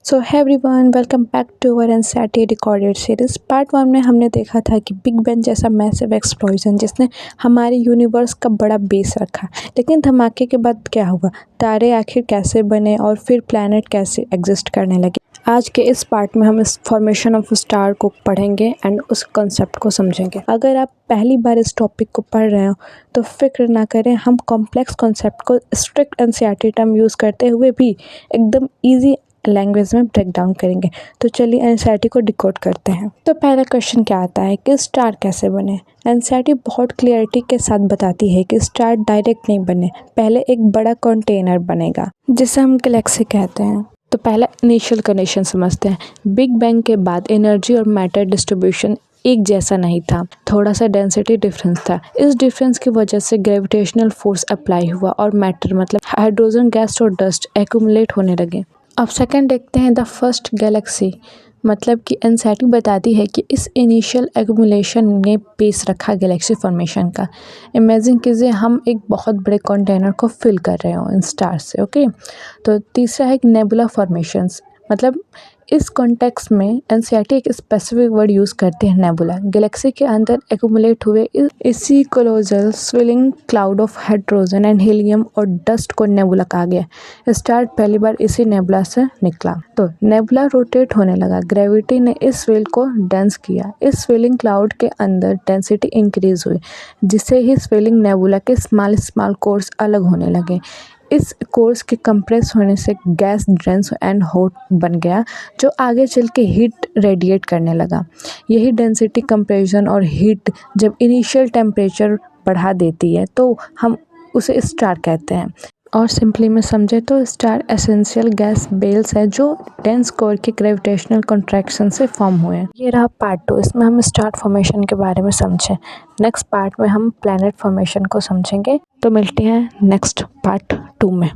So hi everyone, welcome back to our NCERT recorded series. Part 1 में हमने देखा था कि बिग बैंग जैसा मैसिव एक्सप्लोजन जिसने हमारे यूनिवर्स का बड़ा बेस रखा, लेकिन धमाके के बाद क्या हुआ, तारे आखिर कैसे बने और फिर प्लैनेट कैसे एग्जिस्ट करने लगे। आज के इस पार्ट में हम इस फॉर्मेशन ऑफ स्टार को पढ़ेंगे एंड उस कॉन्सेप्ट को समझेंगे। अगर आप पहली बार इस टॉपिक को पढ़ रहे हो तो फिक्र ना करें, हम कॉम्प्लेक्स कॉन्सेप्ट को स्ट्रिक्ट एनसीईआरटी टर्म यूज़ करते हुए भी एकदम ईजी लैंग्वेज में ब्रेक डाउन करेंगे। तो चलिए एनसीईआरटी को डिकोड करते हैं। तो पहला क्वेश्चन क्या आता है कि स्टार कैसे बने। एनसीईआरटी बहुत क्लियरिटी के साथ बताती है कि स्टार डायरेक्ट नहीं बने, पहले एक बड़ा कंटेनर बनेगा जिसे हम गैलेक्सी कहते हैं। तो पहला इनिशियल कंडीशन समझते हैं। बिग बैंग के बाद एनर्जी और मैटर डिस्ट्रीब्यूशन एक जैसा नहीं था, थोड़ा सा डेंसिटी डिफरेंस था। इस डिफरेंस की वजह से ग्रेविटेशनल फोर्स अप्लाई हुआ और मैटर मतलब हाइड्रोजन गैस और डस्ट एक्यूमुलेट होने लगे। अब सेकंड देखते हैं द फर्स्ट गैलेक्सी, मतलब कि एनसीईआरटी बताती है कि इस इनिशियल एक्यूमुलेशन ने बेस रखा गैलेक्सी फॉर्मेशन का। इमेजिन कीजिए हम एक बहुत बड़े कंटेनर को फिल कर रहे हो इन स्टार से। ओके, तो तीसरा है नेबुला फॉर्मेशंस, मतलब इस कॉन्टेक्स्ट में एनसीईआरटी एक स्पेसिफिक वर्ड यूज़ करते हैं, नेबुला। गैलेक्सी के अंदर एक्यूमुलेट हुए इसी colossal swirling cloud of hydrogen and helium और डस्ट को नेबुला कहा गया। स्टार पहली बार इसी नेबुला से निकला। तो नेबुला रोटेट होने लगा, ग्रेविटी ने इस स्विल को डेंस किया। इस स्विलिंग क्लाउड के अंदर डेंसिटी इंक्रीज हुई, जिससे ही स्विलिंग नेबुला के स्मॉल कोर्स अलग होने लगे। इस कोर्स के कंप्रेस होने से गैस डेंस एंड हॉट बन गया, जो आगे चल के हीट रेडिएट करने लगा। यही डेंसिटी, कंप्रेशन और हीट जब इनिशियल टेम्परेचर बढ़ा देती है तो हम उसे स्टार कहते हैं। और सिंपली में समझे तो स्टार एसेंशियल गैस बेल्स है जो डेंस कोर के ग्रेविटेशनल कॉन्ट्रैक्शन से फॉर्म हुए। ये रहा पार्ट 2, इसमें हम स्टार फॉर्मेशन के बारे में समझे। नेक्स्ट पार्ट में हम प्लैनेट फॉर्मेशन को समझेंगे। तो मिलते हैं नेक्स्ट पार्ट 2 में।